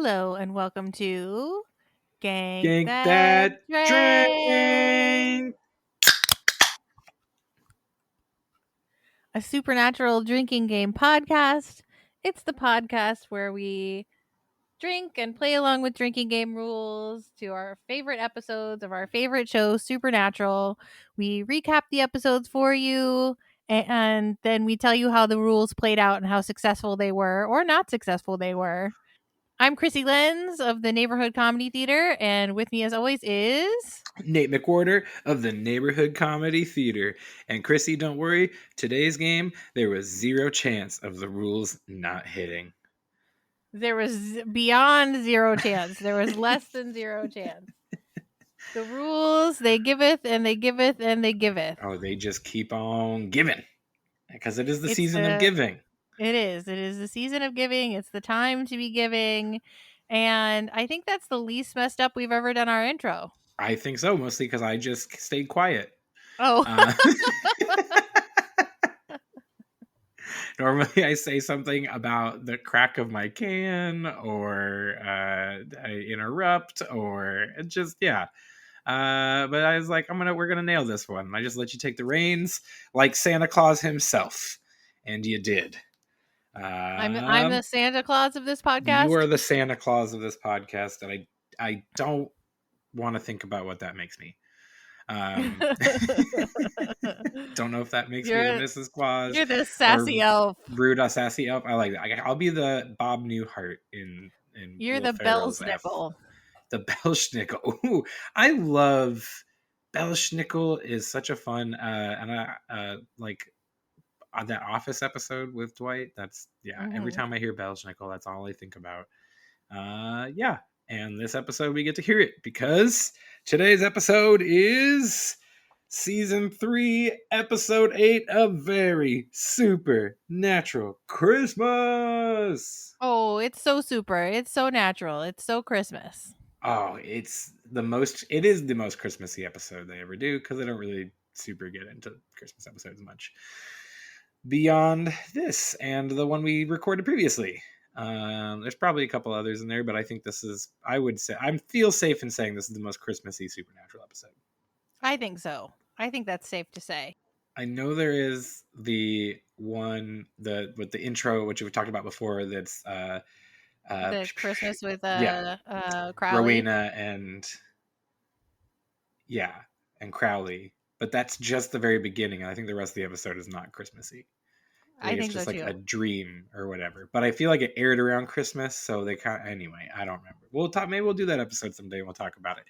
Hello and welcome to Gank Gank That That Drank, Drank. a supernatural drinking game podcast. It's the podcast where we drink and play along with drinking game rules to our favorite episodes of our favorite show, Supernatural. We recap the episodes for you and then we tell you how the rules played out and how successful they were or not successful they were. I'm Krissy Lenz of the Neighborhood Comedy Theater, and with me as always is Nate McWhorter of the Neighborhood Comedy Theater. And Krissy, don't worry, today's game, there was zero chance of the rules not hitting. There was beyond zero chance. There was less than zero chance. The rules, they giveth and they giveth and they giveth. Oh, they just keep on giving. Because it is the It's season of giving. It is. It is the season of giving. It's the time to be giving. And I think that's the least messed up we've ever done our intro. I think so, mostly because I just stayed quiet. Oh. Normally I say something about the crack of my can, or I interrupt, or just, yeah. But I was like, we're gonna nail this one. I just let you take the reins like Santa Claus himself. And you did. I'm the Santa Claus of this podcast. You are the Santa Claus of this podcast, and I don't want to think about what that makes me. Don't know if that makes me the Mrs. Claus. You're the sassy elf. Rude, sassy elf. I like that. I'll be the Bob Newhart in You're Will the Ferrell's Belschnickel. The Belschnickel. Ooh, I love Belschnickel. Is such a fun and I like on that Office episode with Dwight. That's Every time I hear Belschnickel, that's all I think about. And this episode we get to hear it because today's episode is Season 3, Episode 8 of Very Supernatural Christmas. Oh, it's so super. It's so natural. It's so Christmas. Oh, it is the most Christmassy episode they ever do because they don't really super get into Christmas episodes much. Beyond this and the one we recorded previously. There's probably a couple others in there, but I think this is, I would say, I feel safe in saying this is the most Christmassy Supernatural episode. I think so. I think that's safe to say. I know there is the one with the intro, which we've talked about before, that's the Christmas with Crowley. Rowena and Crowley. But that's just the very beginning. I think the rest of the episode is not Christmassy. I think it's just so like too. a dream or whatever. But I feel like it aired around Christmas, so they anyway, I don't remember. Maybe we'll do that episode someday and we'll talk about it.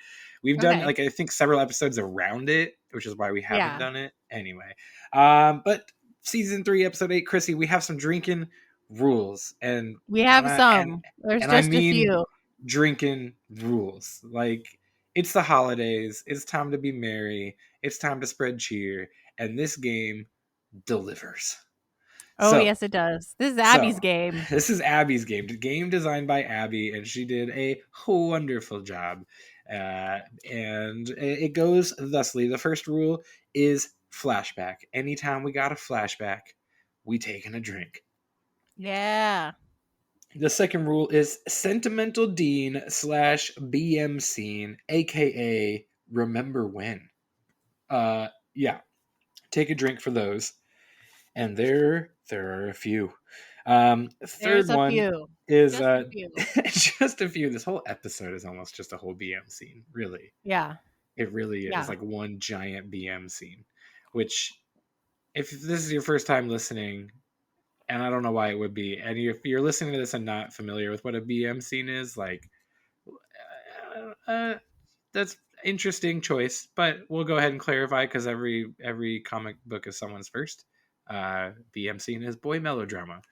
We've done I think several episodes around it, which is why we haven't done it. Anyway. But Season 3, Episode 8, Krissy, we have some drinking rules. And we have some. There's just a few. Drinking rules. Like, it's the holidays. It's time to be merry. It's time to spread cheer. And this game delivers. Oh, yes, it does. This is Abby's game. This is Abby's game. The game designed by Abby, and she did a wonderful job. And it goes thusly. The first rule is flashback. Anytime we got a flashback, we taking a drink. Yeah. The second rule is sentimental dean / BM scene, aka remember when. Take a drink for those. And there are a few. Third one is just a few. This whole episode is almost just a whole BM scene, really. Yeah. It really is like one giant BM scene, which if this is your first time listening, and I don't know why it would be, and if you're listening to this and not familiar with what a BM scene is, like, that's interesting choice, but we'll go ahead and clarify because every comic book is someone's first. BM scene is boy melodrama.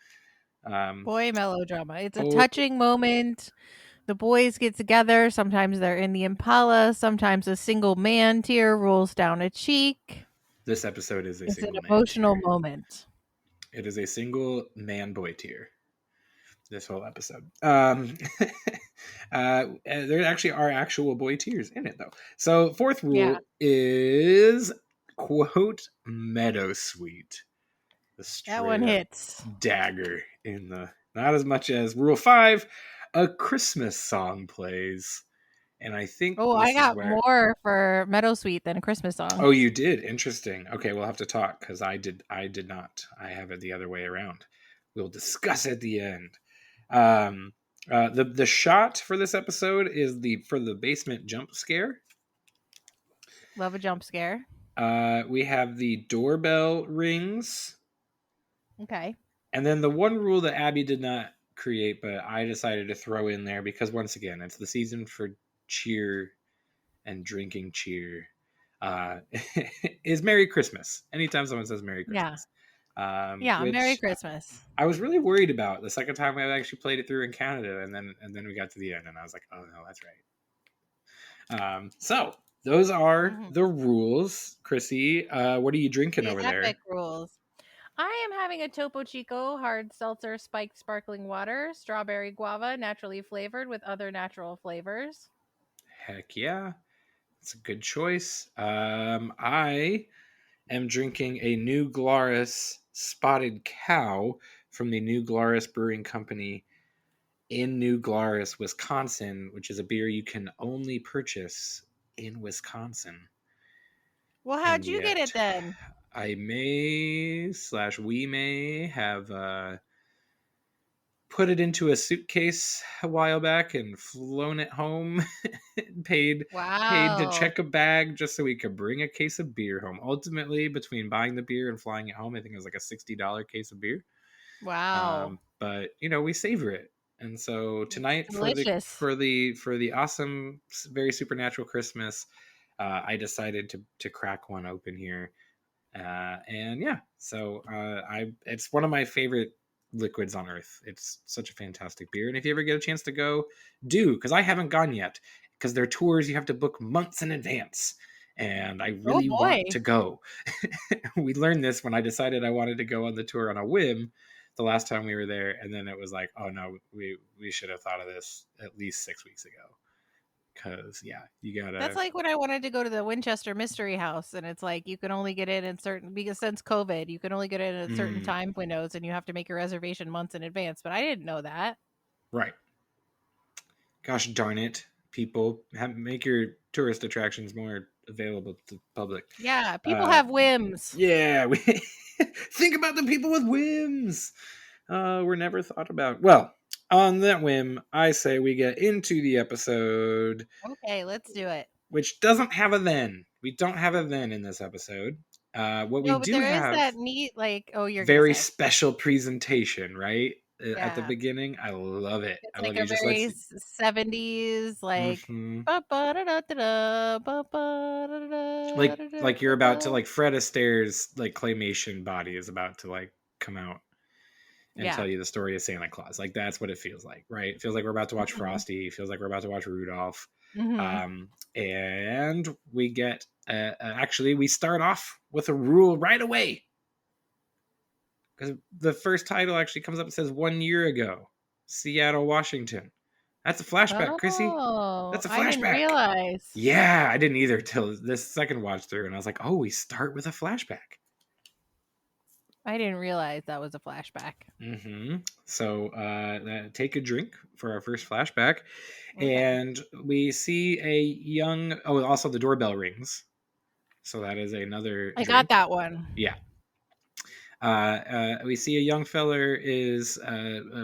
It's a touching moment. The boys get together. Sometimes they're in the Impala. Sometimes a single man tear rolls down a cheek. This episode is an emotional moment. It is a single man boy tear. This whole episode. There actually are actual boy tears in it, though. So fourth rule is, quote, meadowsweet. That one hits. Dagger in the, not as much as rule 5 a Christmas song plays. And I think Oh, I this is got where. more for meadowsweet than a Christmas song. Oh, you did? Interesting. Okay, we'll have to talk because I did not. I have it the other way around. We'll discuss at the end. Um, the shot for this episode is for the basement jump scare. Love a jump scare. We have the doorbell rings, Okay. and then the one rule that Abby did not create, but I decided to throw in there because once again, it's the season for cheer and drinking cheer. Is Merry Christmas. Anytime someone says Merry Yeah. Christmas. Yeah. Merry Which Christmas. I was really worried about the second time I actually played it through in Canada, and then we got to the end, and I was like, oh no, that's right. So those are Mhm. the rules. Krissy, what are you drinking The over there? epic rules. I am having a Topo Chico hard seltzer spiked sparkling water, strawberry guava, naturally flavored with other natural flavors. Heck yeah, it's a good choice. I am drinking a New Glarus Spotted Cow from the New Glarus Brewing Company in New Glarus, Wisconsin, which is a beer you can only purchase in Wisconsin. Well, And how'd you get it yet, then? I may / we may have put it into a suitcase a while back and flown it home. paid to Wow. check a bag just so we could bring a case of beer home. Ultimately, between buying the beer and flying it home, I think it was like a $60 case of beer. Wow. But we savor it, and so It's tonight delicious. for the awesome, very supernatural Christmas, I decided to crack one open here, and yeah, so I it's one of my favorite liquids on earth. It's such a fantastic beer, and if you ever get a chance to go, do, because I haven't gone yet, because their tours you have to book months in advance. And I Oh really want boy. to go. We learned this when I decided I wanted to go on the tour on a whim the last time we were there, and then it was like, oh no, we should have thought of this at least 6 weeks ago. Because yeah, you That's gotta. like when I wanted to go to the Winchester Mystery House, and it's like you can only get in certain, because since COVID, you can only get in at certain Mm, time windows, and you have to make your reservation months in advance. But I didn't know that. right. Gosh darn it, people, make your tourist attractions more available to the public. Yeah, people Uh, have whims. yeah, we think about the people with whims. We're never thought about. Well, on that whim, I say we get into the episode, Okay, let's do it. which doesn't have a then. We don't have a then in this episode. What we No, but do there is have, that neat, like, oh, you're gonna very say, special presentation, right? At the yeah, beginning. I love it. it's I like love it. a It just very lets. 70s, like, Mm-hmm. ba-ba-da-da-da-da, ba-ba-da-da-da-da-da. Like you're about to, like, Fred Astaire's like claymation body is about to like come out and Yeah. tell you the story of Santa Claus. Like that's what it feels like, right? It feels like we're about to watch Mhm. Frosty. It feels like we're about to watch Rudolph. Mhm. And we get actually we start off with a rule right away, because the first title actually comes up and says 1 year ago, Seattle, Washington. That's a flashback, Krissy. Oh, That's a I didn't flashback. realize. Yeah, I didn't either till this second watch through, and I was like, oh, we start with a flashback. I didn't realize that was a flashback. Mm-hmm. So take a drink for our first flashback, Okay. and we see a young. Oh, also the doorbell rings, so that is another I got drink. that one. Yeah. We see a young feller is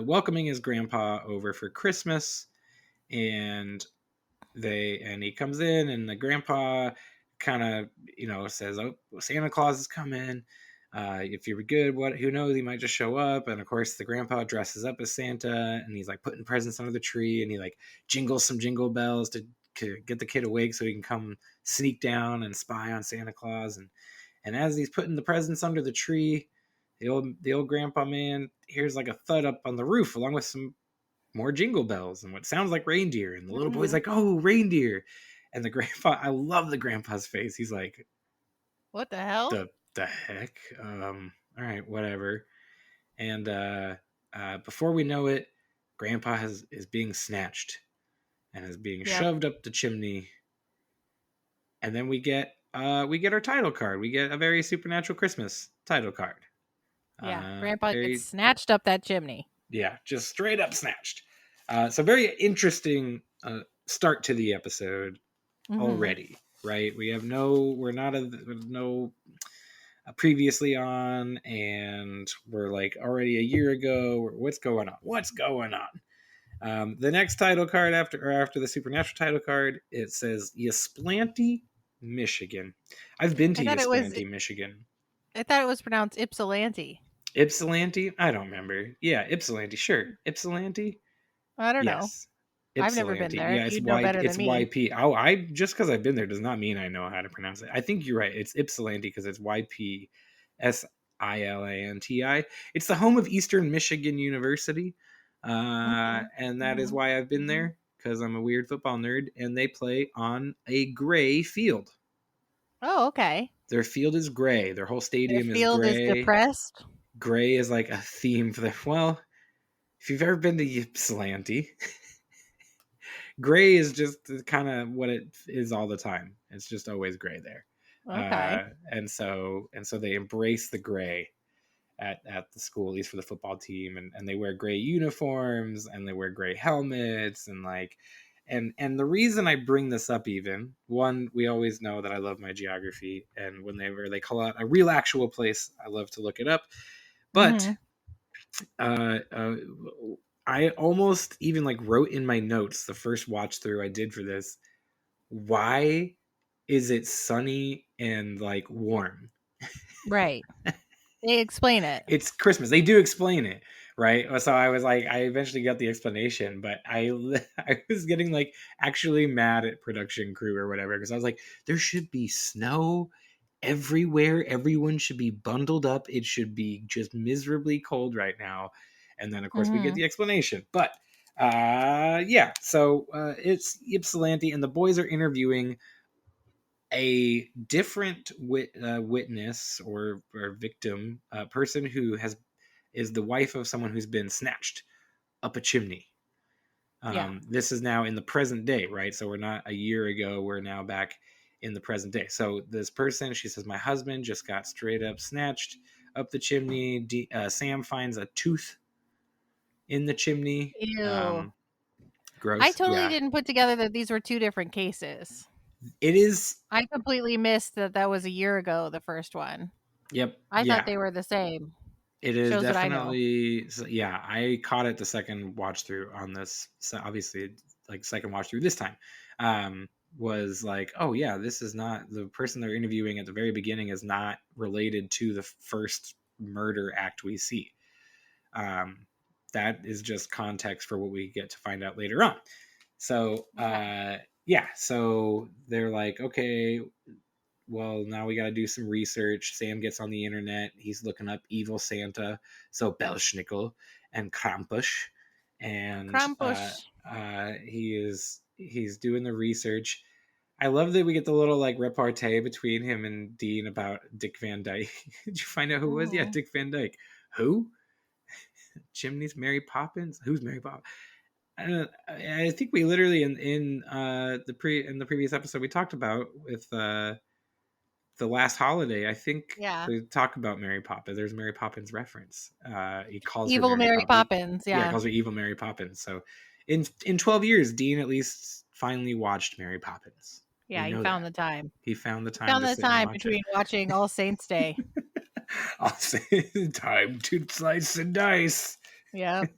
welcoming his grandpa over for Christmas, and he comes in, and the grandpa kind of says, oh, Santa Claus is coming, if you were good, what, who knows, he might just show up. And of course the grandpa dresses up as Santa, and he's like putting presents under the tree, and he like jingles some jingle bells to get the kid awake so he can come sneak down and spy on Santa Claus. And as he's putting the presents under the tree, the old grandpa man hears like a thud up on the roof along with some more jingle bells and what sounds like reindeer. And the little boy's Mhm. like, oh, reindeer. And the grandpa, I love the grandpa's face. He's like, What the hell? the heck? All right, whatever. And before we know it, grandpa is being snatched and is being Yep. shoved up the chimney. And then we get our title card. We get a very supernatural Christmas title card. Yeah. Grandpa gets Very, snatched up that chimney. yeah, just straight up snatched. So very interesting start to the episode Mhm. already, right? We're not no previously on, and we're like already a year ago. What's going on? What's going on? The next title card after the supernatural title card, it says Ypsilanti, Michigan. I've been I to thought it was Ypsilanti, Michigan. I thought it was pronounced Ypsilanti. Ypsilanti? I don't remember. Yeah, Ypsilanti. Sure, Ypsilanti. I don't know. Yes, I've never been Ypsilanti. there. Yeah, You'd know better It's than me. YP. Oh, I just because I've been there does not mean I know how to pronounce it. I think you're right. It's Ypsilanti because it's YPSILANTI. It's the home of Eastern Michigan University, Mhm. and that is Mhm. why I've been Mhm. there because I'm a weird football nerd. And they play on a gray field. Oh, okay. Their field is gray. Their whole Their stadium is field is gray. depressed. Gray is like a theme for the well. If you've ever been to Ypsilanti, gray is just kind of what it is all the time. It's just always gray there, Okay. and so they embrace the gray at the school, at least for the football team, and they wear gray uniforms and they wear gray helmets and like. And the reason I bring this up, even one, we always know that I love my geography, and whenever they call out a real actual place, I love to look it up. But Mhm. uh, uh, I almost even like wrote in my notes the first watch through I did for this. Why is it sunny and like warm? Right. They explain it. It's Christmas. They do explain it, right? So I was like, I eventually got the explanation, but I was getting like actually mad at production crew or whatever because I was like, there should be snow everywhere. Everyone should be bundled up. It should be just miserably cold right now. And then of course we get Mhm. the explanation. But yeah, so it's Ypsilanti, and the boys are interviewing a different witness or victim, person who has is the wife of someone who's been snatched up a chimney. Yeah. This is now in the present day, right? So we're not a year ago. We're now back in the present day. So this person, she says, my husband just got straight up snatched up the chimney. Sam finds a tooth in the chimney. Ew. I Gross. totally Yeah, didn't put together that these were two different cases. it is. I completely missed that that was a year ago, the first one. Yep. I thought Yeah. they were the same. It is Shows that I know. definitely, yeah. I caught it the second watch through on this. So obviously, like second watch through this time, was like, oh yeah, this is not the person they're interviewing at the very beginning is not related to the first murder act we see. Um, that is just context for what we get to find out later on. So Okay. yeah, so they're like, okay, well, now we got to do some research. Sam gets on the internet. He's looking up evil Santa, so Belschnickel and Krampus, and Krampus. he's doing the research. I love that we get the little like repartee between him and Dean about Dick Van Dyke. Did you find out who it was? Yeah, Mhm. Dick Van Dyke. Who? Chimneys? Mary Poppins? Who's Mary Poppins? I think we literally in the previous episode we talked about with the last holiday, I think Yeah. they talk about Mary Poppins. There's a Mary Poppins reference. He calls her Evil Mary Mary Poppins. Poppins. Yeah, he Yeah. calls her evil Mary Poppins. So in 12 years, Dean at least finally watched Mary Poppins. Yeah. We He know found that. the time. He found the He time found to the sit and time watch it. between watching All Saints Day. I'll say time to slice and dice. Yep.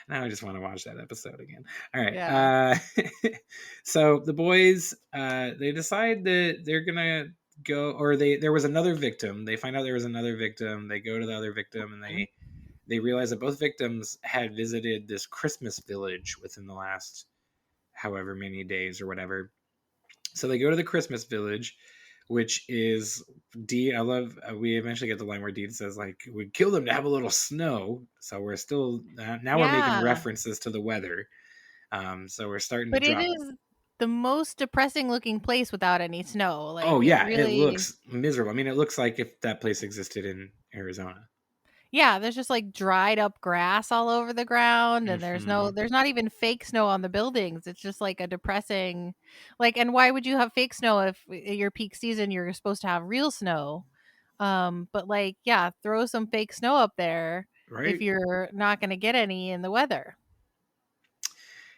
Now I just want to watch that episode again. All right. Yeah. So the boys, they decide that they're gonna go, or there was another victim. They find out there was another victim. They go to the other victim, and Mhm. they realize that both victims had visited this Christmas village within the last however many days or whatever. So they go to the Christmas village, which is Dean. I love. We eventually get the line where Dean says, "Like we'd kill them to have a little snow." So we're still now we're making Yeah. references to the weather. So we're starting to But it drop. is the most depressing looking place without any snow. Oh Like it yeah, it really. looks miserable. I mean, it looks like if that place existed in Arizona. Yeah, there's just like dried up grass all over the ground and Hmm. there's not even fake snow on the buildings. It's just like a depressing like and why would you have fake snow if your peak season you're supposed to have real snow? But like yeah, throw some fake snow up there if right? you're not going to get any in the weather.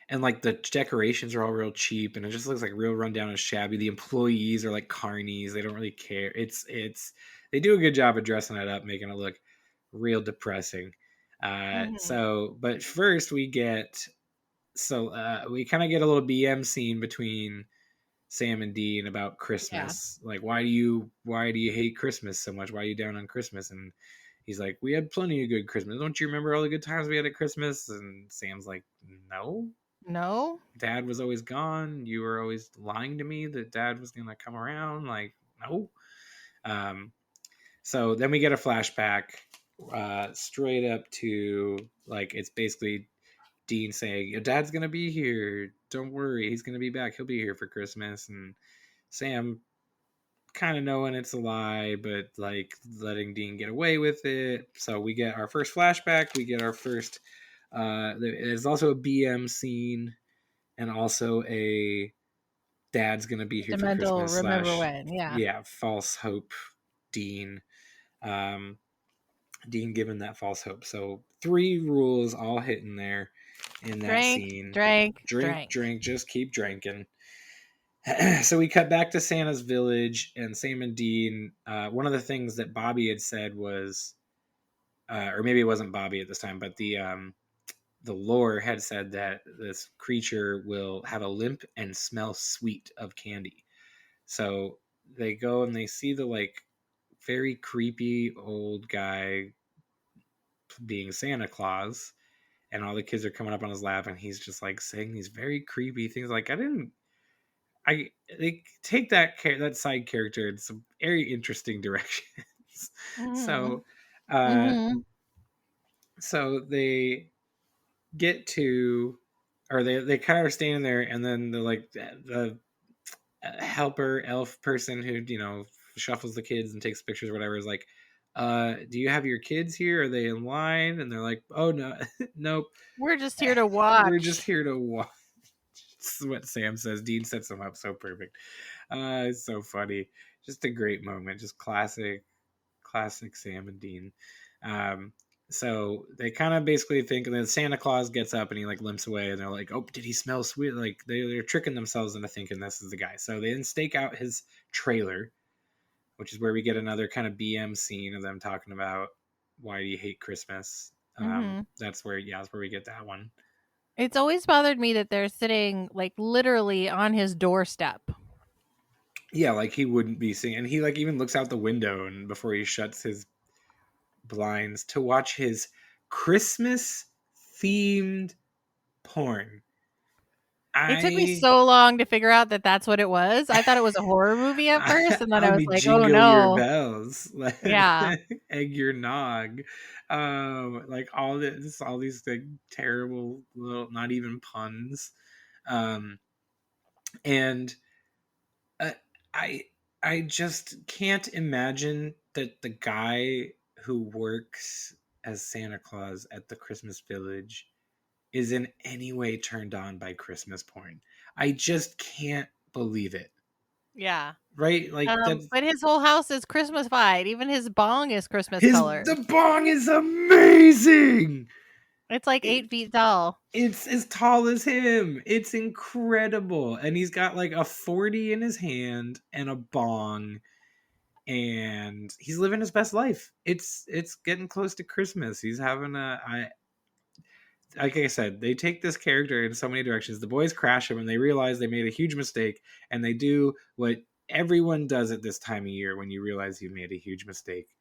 And like the decorations are all real cheap, and it just looks like real rundown and shabby. The employees are like carnies; they don't really care. It's they do a good job of dressing it up, making it look real depressing. Mhm. But first we kind of get a little BM scene between Sam and Dean about Yeah. Christmas. Like, why do you hate Christmas so much? Why are you down on Christmas? And he's like, we had plenty of good Christmas. Don't you remember all the good times we had at Christmas? And Sam's like, no, No? Dad was always gone. You were always lying to me that Dad was gonna come around. Like, no. Um, so then we get a flashback straight up to like it's basically Dean saying, "Your dad's gonna be here. Don't worry, he's gonna be back. He'll be here for Christmas." And Sam kind of knowing it's a lie, but like letting Dean get away with it. So we get our first flashback. We get our first. There's also a BM scene and also a dad's gonna be here for Sentimental, Christmas remember slash when? Yeah. yeah false hope Dean. Um, Dean given that false hope. So three rules all hitting there in that Drank, scene. drank, Drink, drank. drink, just keep drinking. So we cut back to Santa's village, and Sam and Dean. One of the things that Bobby had said was, or maybe it wasn't Bobby at this time, but the lore had said that this creature will have a limp and smell sweet of candy. So they go and they see the like very creepy old guy being Santa Claus, and all the kids are coming up on his lap, and he's just like saying these very creepy things. Like I they take that side character in some very interesting directions. Mhm. so, uh, Mhm. so they get to, or they kind of are standing there, and then the helper elf person who shuffles the kids and takes pictures or whatever is like, do you have your kids here? Are they in line? And they're like, oh no, nope, We're just here to we're just watch. here to watch. This is what Sam says. Dean sets them up so perfect. It's so funny. Just a great moment. Just classic Sam and Dean. Um, so they kind of basically think, and then Santa Claus gets up and he like limps away, and they're like, "Oh, did he smell sweet?" Like they're tricking themselves into thinking this is the guy. So they then stake out his trailer, which is where we get another kind of BM scene of them talking about why do you hate Christmas. Mhm. That's where we get that one. It's always bothered me that they're sitting like literally on his doorstep. Yeah, like he wouldn't be seeing, and he like even looks out the window and before he shuts his blinds to watch his Christmas themed porn. It took me I so long to figure out that that's what it was. I thought it was a horror movie at first, and then I I'll was be like, "Oh jingle your no." bells, Yeah. egg your nog, like all these like terrible little not even puns, um, and uh, I I just can't imagine that the guy who works as Santa Claus at the Christmas Village is in any way turned on by Christmas porn. I just can't believe it. Yeah. Right? Like that's But his whole house is Christmas-fied. Even his bong is Christmas the colored. bong is amazing. It's like It, 8 feet tall. it's as tall as him. It's incredible. And he's got like a 40 in his hand and a bong, and he's living his best life. It's getting close to Christmas. He's having a I like I said, they take this character in so many directions. The boys crash him and they realize they made a huge mistake, and they do what everyone does at this time of year when you realize you made a huge mistake.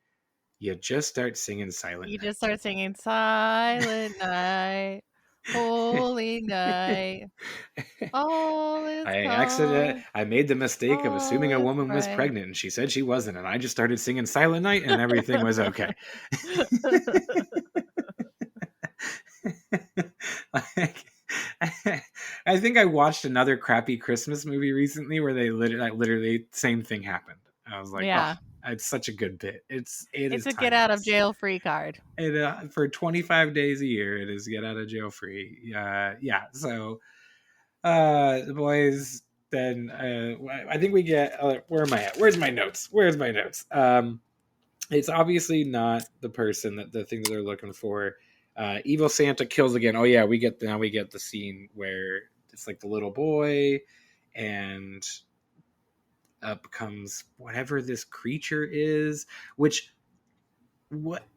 You just start singing Silent You Night. just start singing Silent Night, Holy Night, all is calm, I made the mistake of all assuming a is woman was bright. pregnant and she said she wasn't, and I just started singing Silent Night and everything was okay. Like, I think I watched another crappy Christmas movie recently where they literally same thing happened. I was like, oh, Yeah. it's such a good bit. It It's is a get out of timeless. jail free card. And for 25 days a year, it is get out of jail free. Yeah. So the boys then I think we get where am I at? Where's my notes? It's obviously not the person that the thing that they're looking for. Evil Santa kills again. Oh yeah, we get the scene where it's like the little boy, and up comes whatever this creature is. Which what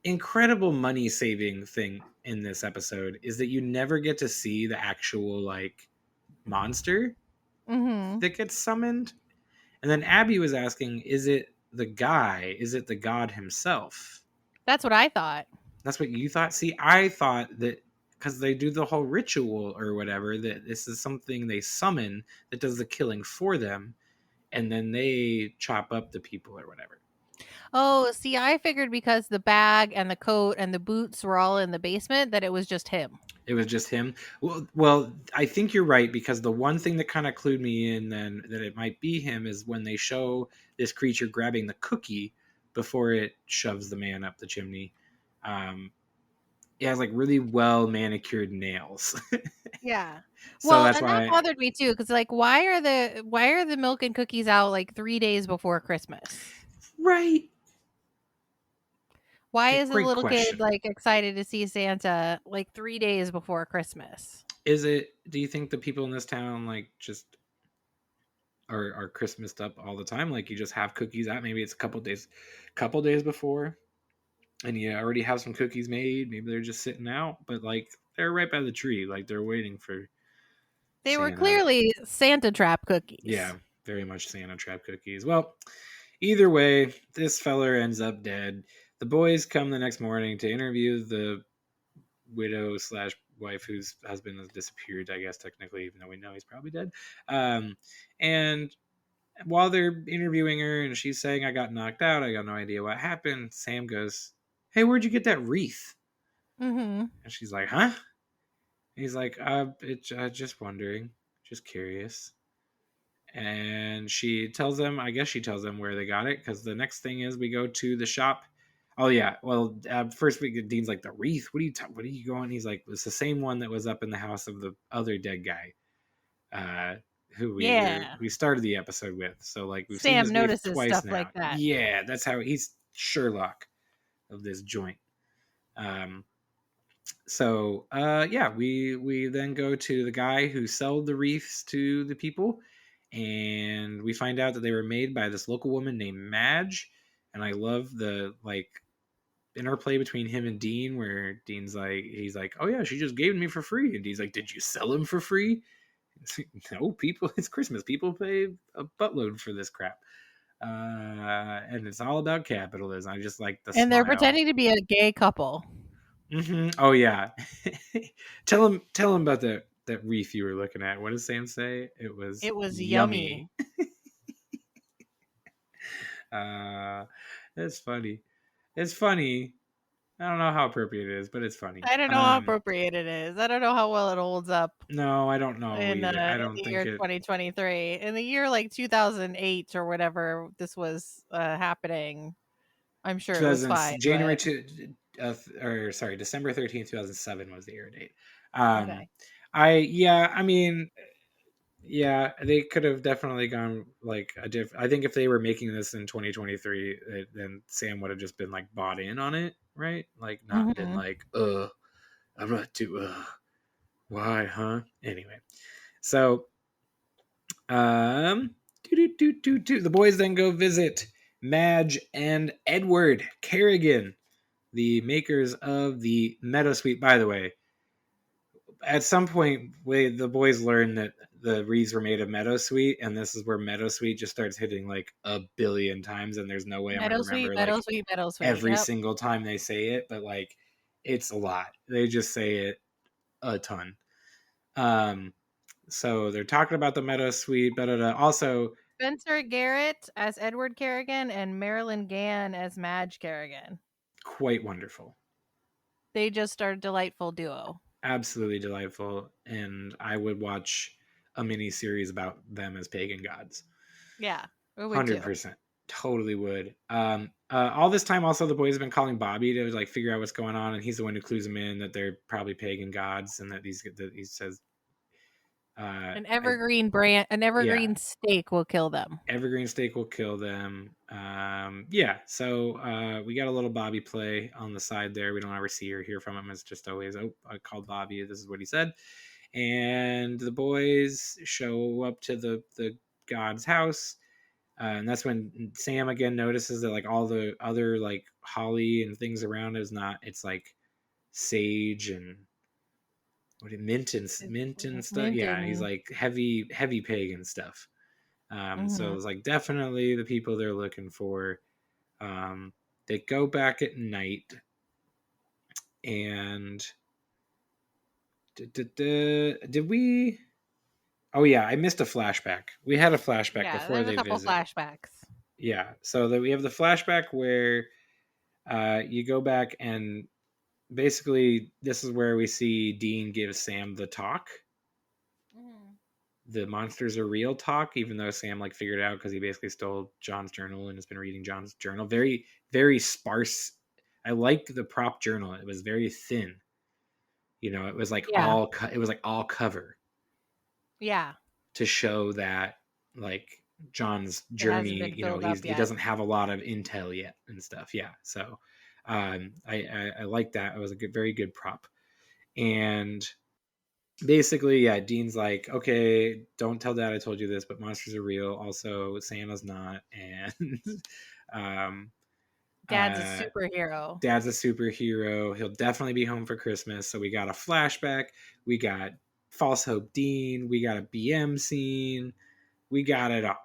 incredible money saving thing in this episode is that you never get to see the actual like monster Mm-hmm. that gets summoned. And then Abby was asking, is it the guy? Is it the god himself? That's what I thought. That's what you thought? See, I thought that because they do the whole ritual or whatever, that this is something they summon that does the killing for them, and then they chop up the people or whatever. Oh, see, I figured because the bag and the coat and the boots were all in the basement that it was just him. It was just him. Well, I think you're right because the one thing that kind of clued me in then that it might be him is when they show this creature grabbing the cookie before it shoves the man up the chimney. Um, it has like really well manicured nails, Yeah. so Well, that's and that why. bothered me too, because like, why are the milk and cookies out like 3 days before Christmas? Right. Why is a Great little kid question. like excited to see Santa like 3 days before Christmas? Is it? Do you think the people in this town like just are Christmased up all the time? Like you just have cookies out. Maybe it's a couple days before, and you already have some cookies made. Maybe they're just sitting out, but like they're right by the tree. Like they're waiting for They were Santa. clearly Santa trap Yeah, cookies. very much Santa trap cookies. Well, either way, this feller ends up dead. The boys come the next morning to interview the widow slash wife whose husband has disappeared, I guess, technically, even though we know he's probably dead. And while they're interviewing her and she's saying, I got knocked out, I got no idea what happened, Sam goes, hey, where'd you get that wreath? Mm-hmm. And she's like, huh? He's like, just wondering, just curious. And I guess she tells them where they got it because the next thing is we go to the shop. Oh yeah, well, first we get Dean's like the wreath. What are you going? He's like, it's the same one that was up in the house of the other dead guy, who Yeah. we started the episode with. So like we've seen Sam this wreath notices twice stuff like now. that. Yeah, that's how he's Sherlock of this joint. Um, so yeah, we then go to the guy who sold the wreaths to the people, and we find out that they were made by this local woman named Madge. And I love the like interplay between him and Dean, where Dean's like, he's like, oh yeah, she just gave them me for free, and Dean's like, did you sell them for free? No, people, it's Christmas, people pay a buttload for this crap. And it's all about capitalism. I just like the And they're smile. pretending to be a gay couple. Oh yeah. Tell him about that wreath you were looking at. What does Sam say? It was It was yummy. yummy. uh it's funny. It's funny. I don't know how appropriate it is, but it's funny. I don't know how appropriate it is. I don't know how well it holds up No, I don't know either. I in don't the think year it 2023. In the year like 2008 or whatever this was happening, I'm sure it was 2000 fine. January But to or sorry, December 13th, 2007 was the air date. Um okay. I mean, yeah, they could have definitely gone like a I think if they were making this in 2023, then Sam would have just been like bought in on it, right? Like not been Hmm. like, I'm not too, why, huh? Anyway, so the boys then go visit Madge and Edward Kerrigan, the makers of the meadowsweet. By the way, at some point the boys learn that the wreaths were made of meadowsweet, and this is where meadowsweet just starts hitting like a billion times, and there's no way I'm gonna Meadow sweet, remember meadow like sweet, meadow sweet. every Yep. single time they say it, but like it's a lot. They just say it a ton. um so they're talking about the meadowsweet, but also Spencer Garrett as Edward Kerrigan and Marilyn Gann as Madge Kerrigan. quite wonderful, They just are a delightful duo. absolutely delightful, and I would watch a mini series about them as pagan gods. Yeah, we would too. 100%. Totally would. All this time, also, the boys have been calling Bobby to like figure out what's going on, and he's the one who clues them in that they're probably pagan gods, and that he says An I, yeah, evergreen steak will kill them. evergreen steak will kill them. Yeah, so we got a little Bobby play on the side there. We don't ever see or hear from him. It's just always, oh, I called Bobby. This is what he said. And the boys show up to the god's house. And that's when Sam again notices that like all the other like holly and things around is not. It's like sage and mint and stuff. Mint Yeah, he's and like heavy pagan stuff. So mhm. it's like definitely the people they're looking for. They go back at night and did we? Oh yeah, I missed a flashback. We had a flashback Yeah, before there's a they couple visit. flashbacks. Yeah, so that we have the flashback where you go back and basically this is where we see Dean give Sam the talk. Mhm. The monsters are real talk, even though Sam like figured it out because he basically stole John's journal and has been reading John's journal. Very sparse. I liked the prop journal. It was very thin. It was like Yeah, it was like all cover yeah. to show that like John's It hasn't journey. been filled up He yet. doesn't have a lot of intel yet and stuff. Yeah, so I like that. It was a very good prop. And basically, yeah, Dean's like, okay, don't tell Dad I told you this, but monsters are real. Also, Santa's not, and um, Dad's a uh, superhero. Dad's a superhero. He'll definitely be home for Christmas. So we got a flashback. We got false hope Dean. We got a BM scene. We got it all.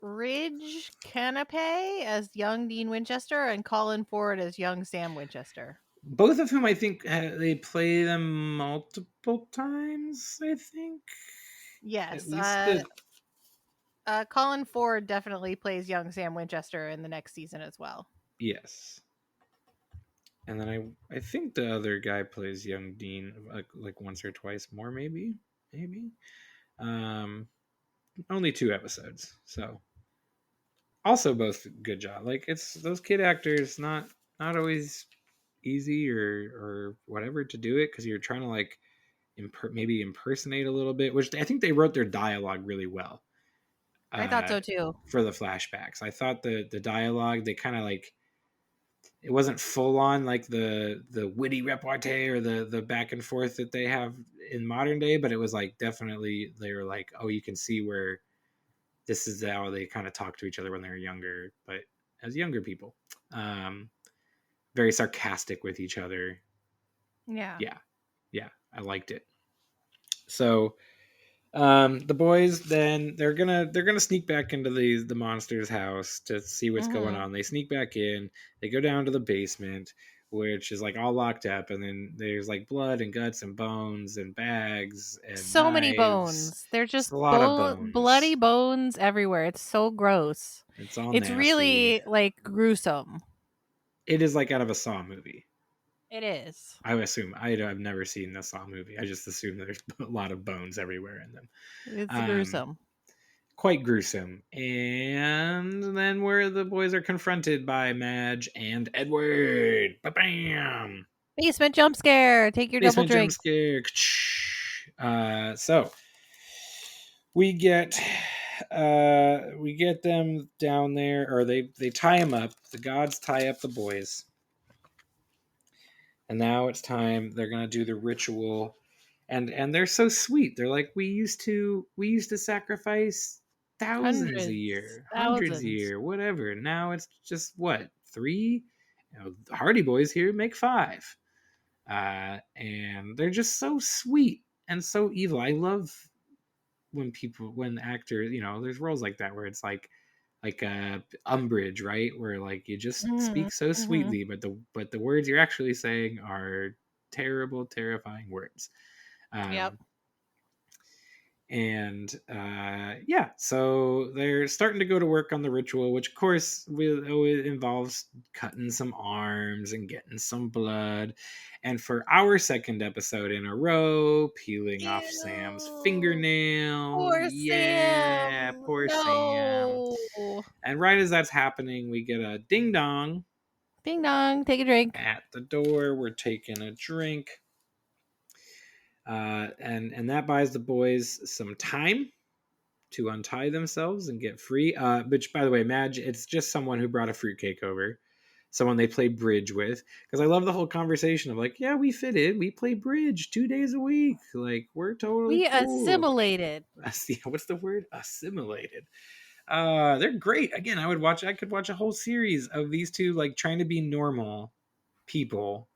Ridge Canape as young Dean Winchester and Colin Ford as young Sam Winchester. Both of whom I think they play them multiple times. I think at Yes, least the Colin Ford definitely plays young Sam Winchester in the next season as well. yes. And then I think the other guy plays young Dean like once or twice more, maybe. Um, Only 2 episodes, so also both good job. Like it's those kid actors, not always easy or whatever to do it because you're trying to like maybe impersonate a little bit, which I think they wrote their dialogue really well. I thought Uh, so too. for the flashbacks, I thought the dialogue they kind of like it wasn't full on like the witty repartee or the back and forth that they have in modern day, but it was like definitely they were like, oh, you can see where this is how they kind of talk to each other when they were younger, but as younger people, um, very sarcastic with each other. Yeah. Yeah, yeah, I liked it. So the boys then they're gonna sneak back into the monster's house to see what's going Hmm. on. They sneak back in. They go down to the basement, which is like all locked up, and then there's like blood and guts and bones and bags and So many knives. bones. They're It's just a lot of bones. bloody bones everywhere. It's so gross. It's all It's nasty. really like gruesome. It is like out of a Saw movie. It is. I assume I've never seen the Saw movie. I just assume there's a lot of bones everywhere in them. It's Um, gruesome. Quite gruesome. And then where the boys are confronted by Madge and Edward. Ba-bam! Basement jump scare. Take your double Basement jump drink. scare. So we get them down there, or they tie them up. The gods tie up the boys, and now it's time. They're gonna do the ritual, and they're so sweet. They're like, we used to sacrifice thousands a Hundreds. year, hundreds a Thousands. year, whatever. Now it's just what, 3? Hardy Boys here make 5. And they're just so sweet and so evil. I love when actors, there's roles like that where it's like umbrage, right, where like you just Hmm. speak so Hmm. sweetly, but the words you're actually saying are terrible, terrifying words. Yep. um and yeah, so they're starting to go to work on the ritual, which of course it involves cutting some arms and getting some blood, and for our second episode in a row, peeling off Sam's Ew. fingernail. Poor Yeah, Sam. poor Sam. No. And right as that's happening, we get a ding dong Ding dong. Take a drink. at the door. We're taking a drink. And that buys the boys some time to untie themselves and get free. Which, by the way, Madge, it's just someone who brought a fruitcake over, someone they play bridge with. Because I love the whole conversation of like, yeah, we fit in, we play bridge 2 days a week, like we're totally We cool. assimilated. What's the word? Assimilated. They're great. Again, I could watch a whole series of these two like trying to be normal people,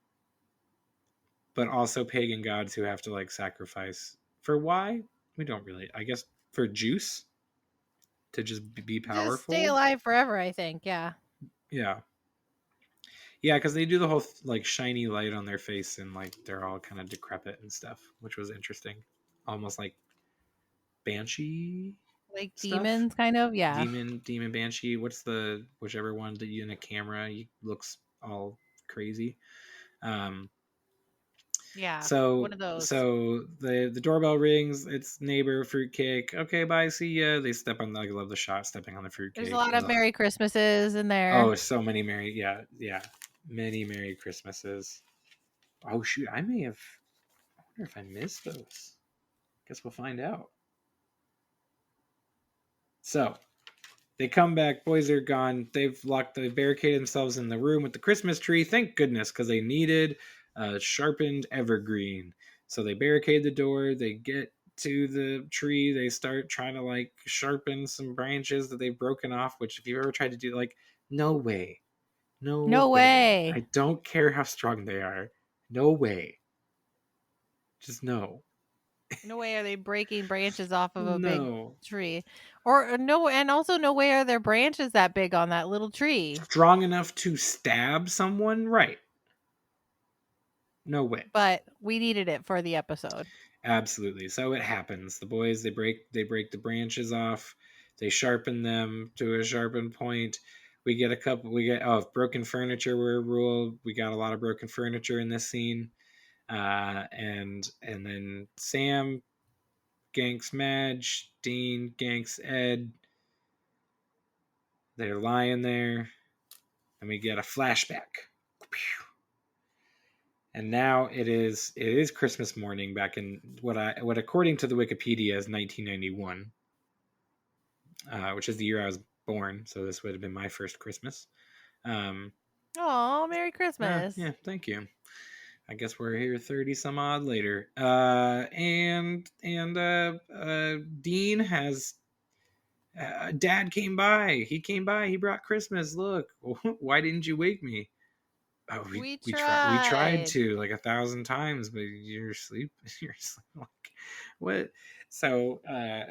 but also pagan gods who have to like sacrifice for why? We don't really. I guess for juice to just be Just stay powerful. alive forever, I think. Yeah. Yeah. Yeah, because they do the whole like shiny light on their face and like they're all kind of decrepit and stuff, which was interesting. Almost like banshee Like stuff. demons, kind of. Yeah. Demon banshee. What's the whichever one that you in a camera looks all crazy. Um, Yeah. One so of those. so the doorbell rings. It's neighbor fruitcake. Okay, bye. See ya. They step on. I love the shot stepping on the There's a fruitcake. lot of Ugh. Merry Christmases in there. Oh, so many merry. Yeah. Many Merry Christmases. Oh shoot, I may have. I wonder if I missed those. Guess we'll find out. So they come back. Boys are gone. They've barricaded themselves in the room with the Christmas tree. Thank goodness, because they needed a sharpened evergreen. So they barricade the door. They get to the tree. They start trying to like sharpen some branches that they've broken off. Which, if you've ever tried to do, like, no way, no No way. way. I don't care how strong they are. No way. Just no. No way are they breaking branches off of a big No. tree. Or no, and also no way are there branches that big on that little tree. Strong enough to stab someone? Right. No way. But we needed it for the episode. Absolutely. So it happens. The boys they break the branches off. They sharpen them to a sharpened point. We get broken furniture were a rule. We got a lot of broken furniture in this scene. And then Sam ganks Madge, Dean ganks Ed. They're lying there, and we get a flashback. And now it is Christmas morning back in what according to the Wikipedia is 1991, which is the year I was born. So this would have been my first Christmas. Um, Oh, Merry Christmas. yeah, thank you. I guess we're here 30 some odd later. Dean has Dad came by. He came by. He brought Christmas. Look, why didn't you wake me? Oh, We we tried tried. to like 1,000 times, but you're asleep. You're asleep. Like, what? So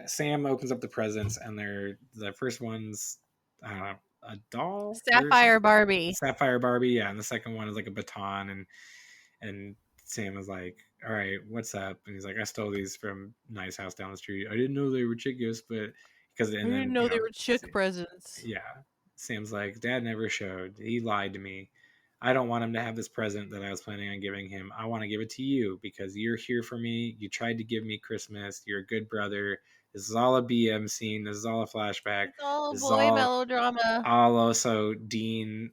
Sam opens up the presents, and they're the first one's I don't know, a doll or Sapphire something. Barbie. Sapphire Barbie, yeah, and the second one is like a baton, and Sam was like, "All right, what's up?" And he's like, "I stole these from Nice House down the street. I didn't know they were chick gifts, but because I and didn't then know they were chick presents. yeah, Sam's like, Dad never showed. He lied to me. I don't want him to have this present that I was planning on giving him. I want to give it to you because you're here for me. You tried to give me Christmas. You're a good brother. This is all a BM scene. This is all a flashback. It's all This is boy melodrama. all also Dean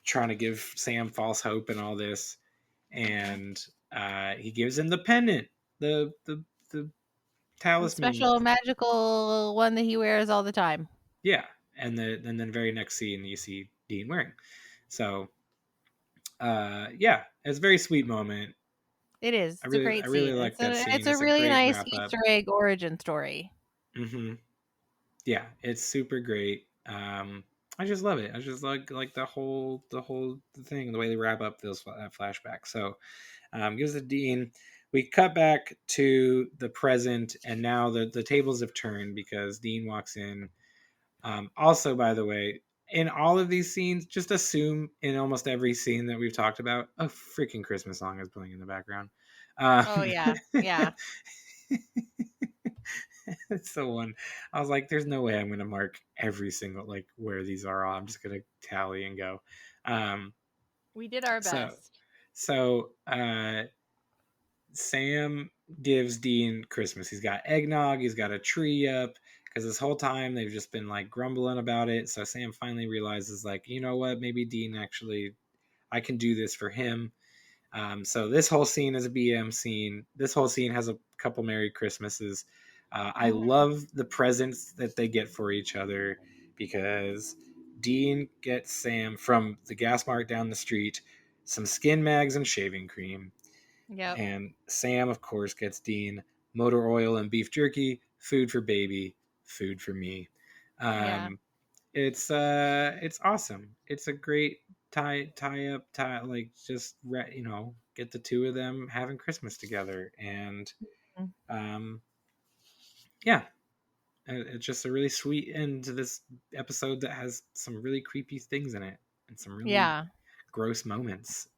trying to give Sam false hope and all this. And he gives him the pendant, the The talisman. special magical one that he wears all the time. Yeah, and then very next scene you see Dean wearing. So yeah, it's a very sweet moment. It is. I It's a really I great really scene. like that It's scene. a It's a really great nice wrap up. Easter egg origin story. Hmm. Yeah, it's super great. I just love it. I just like the whole thing, the way they wrap up those flashbacks. So gives it Dean. We cut back to the present, and now the tables have turned because Dean walks in. Also, by the way, in all of these scenes, just assume in almost every scene that we've talked about, a freaking Christmas song is playing in the background. Oh yeah. Yeah. It's the one. I was like, there's no way I'm going to mark every single, like, where these are all. I'm just going to tally and go. Um, We did our so, best. so, Sam gives Dean Christmas. He's got eggnog. He's got a tree up because this whole time they've just been like grumbling about it. So Sam finally realizes, like, you know what? Maybe Dean actually, I can do this for him. So this whole scene is a BM scene. This whole scene has a couple Merry Christmases. I Mhm. love the presents that they get for each other because Dean gets Sam from the gas mart down the street some skin mags and shaving cream. Yep. And Sam, of course, gets Dean motor oil and beef jerky, food for baby, food for me. Yeah. Um, it's awesome. It's a great tie like just get the two of them having Christmas together, and Mm. um, yeah, it's just a really sweet end to this episode that has some really creepy things in it and some really Yeah. gross moments.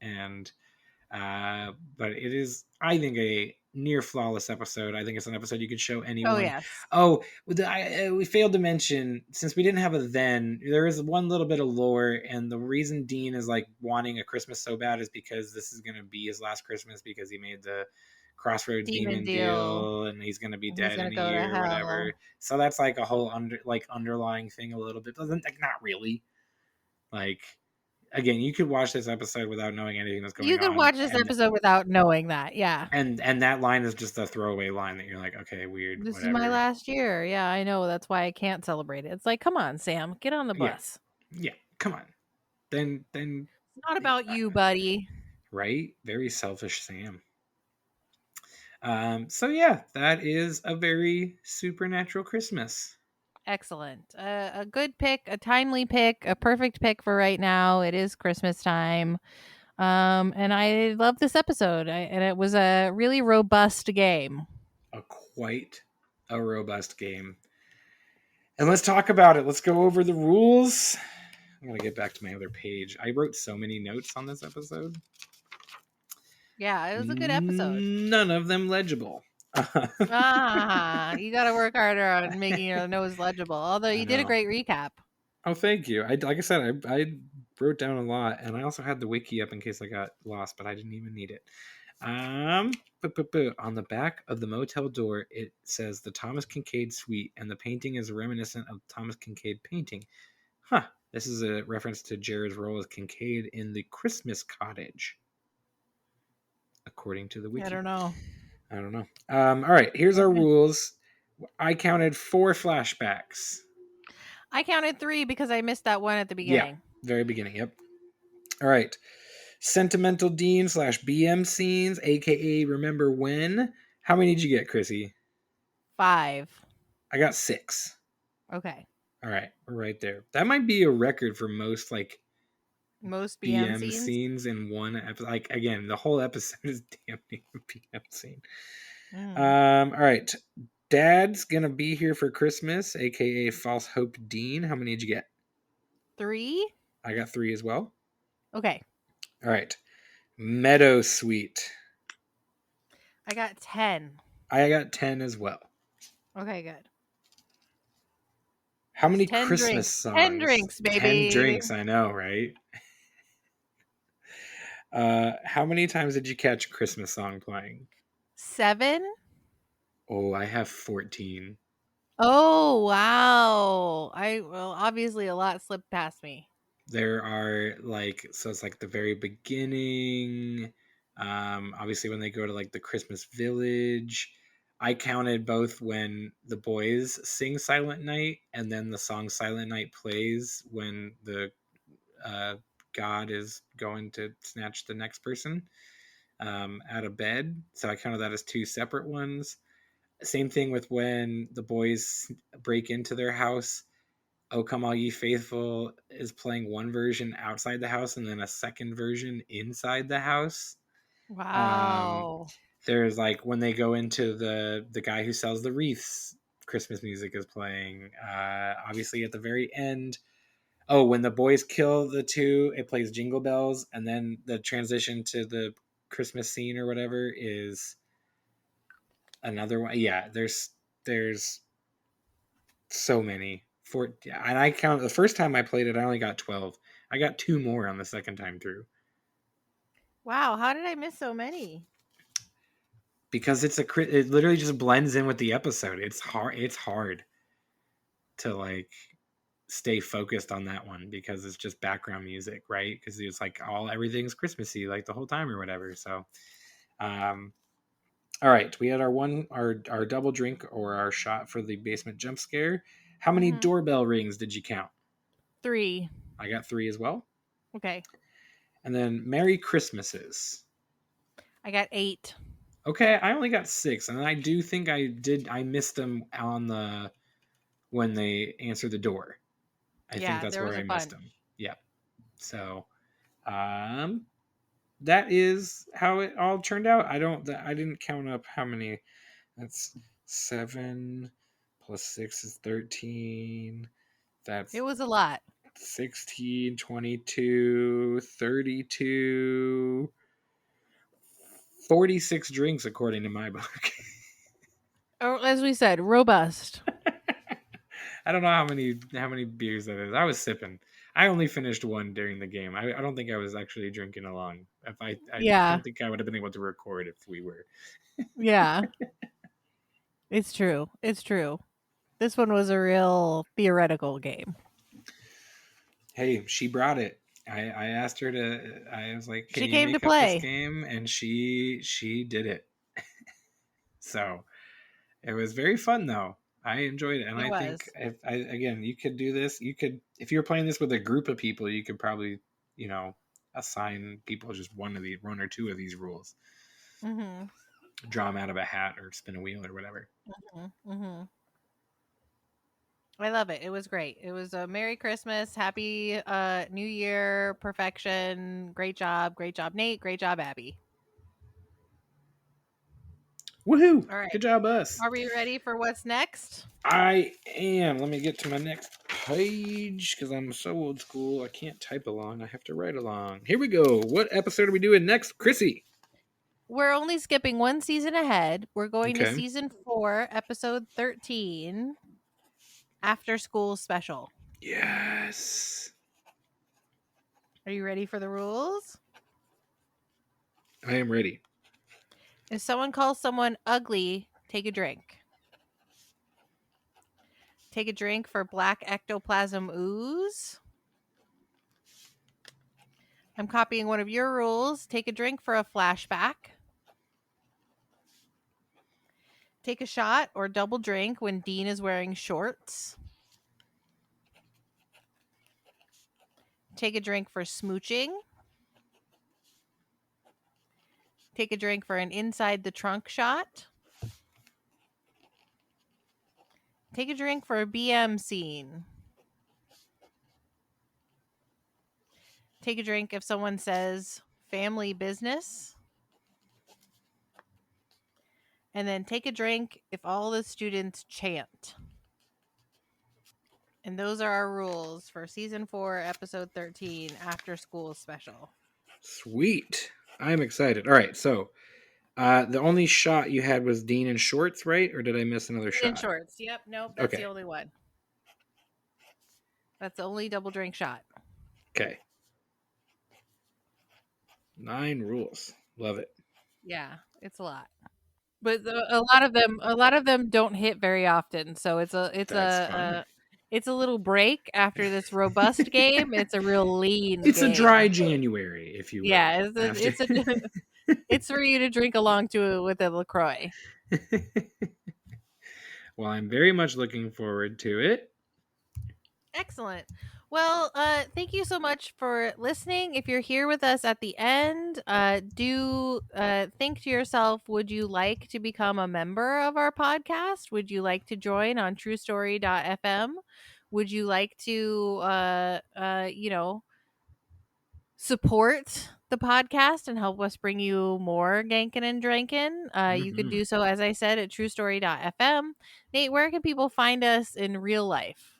But it is, I think, a near flawless episode. I think it's an episode you could show Oh, anyone. yes. Oh, we failed to mention, since we didn't have a then, there is one little bit of lore, and the reason Dean is like wanting a Christmas so bad is because this is going to be his last Christmas because he made the Crossroads Demon Demon deal. deal, and he's going to be And he's dead gonna in a go to year or whatever. hell. So that's like a whole underlying thing a little bit. Doesn't like not really like again, you could watch this episode without knowing anything that's going You could on, watch this episode without knowing that. Yeah. and that line is just a throwaway line that you're like, okay, weird, This is my whatever. last year. Yeah, I know. That's why I can't celebrate it. It's like, come on, Sam, get on the Yeah, bus. yeah, come on. Then It's not about you, buddy. right, very selfish Sam. So yeah, that is a very supernatural Christmas. Excellent. A good pick, a timely pick, a perfect pick for right now. It is Christmas time. And I love this episode. And it was a really robust game. Quite a robust game. And let's talk about it. Let's go over the rules. I'm gonna get back to my other page. I wrote so many notes on this episode. Yeah, it was a good episode. None of them legible. You got to work harder on making your nose legible. Although I you did a know. great recap. Oh, thank you. Like I said, I wrote down a lot, and I also had the wiki up in case I got lost, but I didn't even need it. On the back of the motel door, it says the Thomas Kincaid Suite, and the painting is reminiscent of Thomas Kincaid painting. Huh. This is a reference to Jared's role as Kincaid in the Christmas Cottage, according to the wiki. I don't know. All right, here's our Okay. rules. I counted 4 flashbacks. I counted 3 because I missed that one at the Yeah, beginning. very beginning. Yep. All right. Sentimental Dean / BM scenes, aka Remember When. How many did you get, Krissy? 5. I got 6. Okay. All right, we're right there. That might be a record for most like Most BM BM scenes. scenes in one episode. Like again, the whole episode is damn near a BM scene. Mm. All right. Dad's gonna be here for Christmas, aka False Hope Dean. How many did you get? 3? I got 3 as well. Okay. All right. Meadowsweet. I got 10. I got 10 as well. Okay, good. How many 10 Christmas drinks. songs? 10 drinks, 10 baby. drinks, I know, right? How many times did you catch a Christmas song playing? 7? Oh, I have 14. Oh, wow. Obviously a lot slipped past me. There are like, so it's like the very beginning. Obviously when they go to like the Christmas village. I counted both when the boys sing Silent Night and then the song Silent Night plays when the God is going to snatch the next person out of bed. So I counted that as 2 separate ones. Same thing with when the boys break into their house. "O Come All Ye Faithful" is playing one version outside the house and then a second version inside the house. Wow. There's like when they go into the guy who sells the wreaths, Christmas music is playing. Obviously at the very end, when the boys kill the 2, it plays Jingle Bells, and then the transition to the Christmas scene or whatever is another one. Yeah, there's so many. And I count the first time I played it, I only got 12. I got 2 more on the second time through. Wow, how did I miss so many? Because it literally just blends in with the episode. It's hard to like stay focused on that one because it's just background music, right? Because it's like everything's Christmassy like the whole time or whatever. So, all right, we had our double drink or our shot for the basement jump scare. How many Mm-hmm. doorbell rings did you count? 3. I got 3 as well. Okay. And then Merry Christmases. I got 8. Okay, I only got 6, and I do think I missed them on the when they answered the door. I think Yeah, that's there where was a I missed bunch. them. Yeah. So, um, that is how it all turned out. I didn't count up how many. That's 7 plus 6 is 13. It That's was a lot. 16, 22, 32, 46 drinks according to my book. Or as we said, robust. I don't know how many beers that is. I was sipping. I only finished one during the game. I don't think I was actually drinking along. If I Yeah. don't think I would have been able to record if we were. Yeah. It's true. It's true. This one was a real theoretical game. Hey, she brought it. I asked her to. I was like, "Can She you came to make up this play. game?" And she did it. So it was very fun though. I enjoyed it, and It I think was. if again, you could do this. You could if you're playing this with a group of people, you could probably assign people just one or two of these rules, Mhm. draw them out of a hat or spin a wheel or whatever. Mhm. Mhm. I love it. It was great. It was a Merry Christmas, Happy New Year, perfection. Great job. Great job, Nate. Great job, Abby. Woohoo! All right. Good job, us. Are we ready for what's next? I am. Let me get to my next page because I'm so old school. I can't type along. I have to write along. Here we go. What episode are we doing next, Krissy? We're only skipping one season ahead. We're going to Okay. season 4, episode 13, After School Special. Yes. Are you ready for the rules? I am ready. If someone calls someone ugly, take a drink. Take a drink for black ectoplasm ooze. I'm copying one of your rules. Take a drink for a flashback. Take a shot or double drink when Dean is wearing shorts. Take a drink for smooching. Take a drink for an inside the trunk shot. Take a drink for a BM scene. Take a drink if someone says family business. And then take a drink if all the students chant. And those are our rules for season 4, episode 13, After School Special. Sweet. I'm excited. All right. So, the only shot you had was Dean in shorts, right? Or did I miss another Dean in shot? shorts. Yep. Nope. That's the Okay. only one. That's the only double drink shot. Okay. 9 rules. Love it. Yeah, it's a lot. But a lot of them don't hit very often. So That's fun. it's a little break after this robust game. It's a real lean It's a dry game. January, if you will. Yeah, After. it's for you to drink along to with a LaCroix. Well, I'm very much looking forward to it. Excellent. Well, thank you so much for listening. If you're here with us at the end, do think to yourself, would you like to become a member of our podcast? Would you like to join on truestory.fm? Would you like to, support the podcast and help us bring you more Gankin' and Drankin'? You could Mm-hmm. do so, as I said, at truestory.fm. Nate, where can people find us in real life?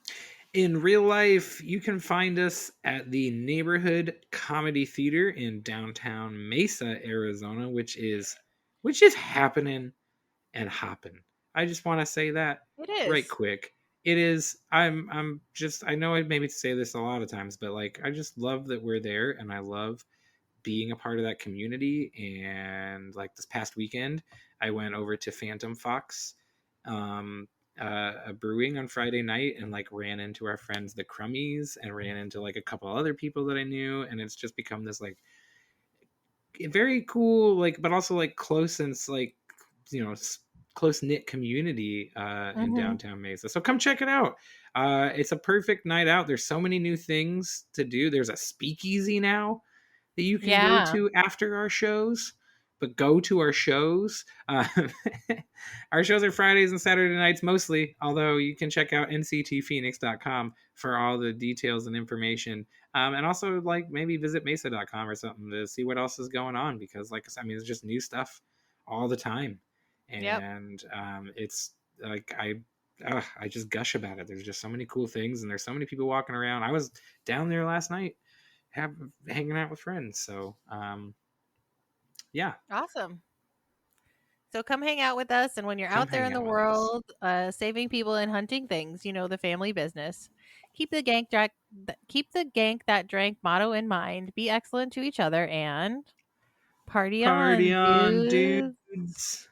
In real life, you can find us at the Neighborhood Comedy Theater in downtown Mesa, Arizona, which is happening and hopping. I just want to say that It right is. quick. It is. I'm just. I know I maybe say this a lot of times, but like I just love that we're there, and I love being a part of that community. And like this past weekend, I went over to Phantom Fox, a brewing on Friday night and like ran into our friends the Crummies and ran into like a couple other people that I knew, and it's just become this like very cool, like, but also like close and like, you know, close knit community in Mhm. downtown Mesa. So come check it out. It's a perfect night out. There's so many new things to do. There's a speakeasy now that you can go Yeah. to after our shows, but go to our shows. Our shows are Fridays and Saturday nights mostly, although you can check out nctphoenix.com for all the details and information. And also, like, maybe visit mesa.com or something to see what else is going on, because, like I said, I mean, it's just new stuff all the time. Yep. And it's like, I just gush about it. There's just so many cool things, and there's so many people walking around. I was down there last night hanging out with friends. So yeah, Awesome. So come hang out with us, and when you're come out there hang in the out with us. world, saving people and hunting things, you know, the family business. Keep the keep the Gank That Drank motto in mind. Be excellent to each other and party Party on, on, dudes. dudes.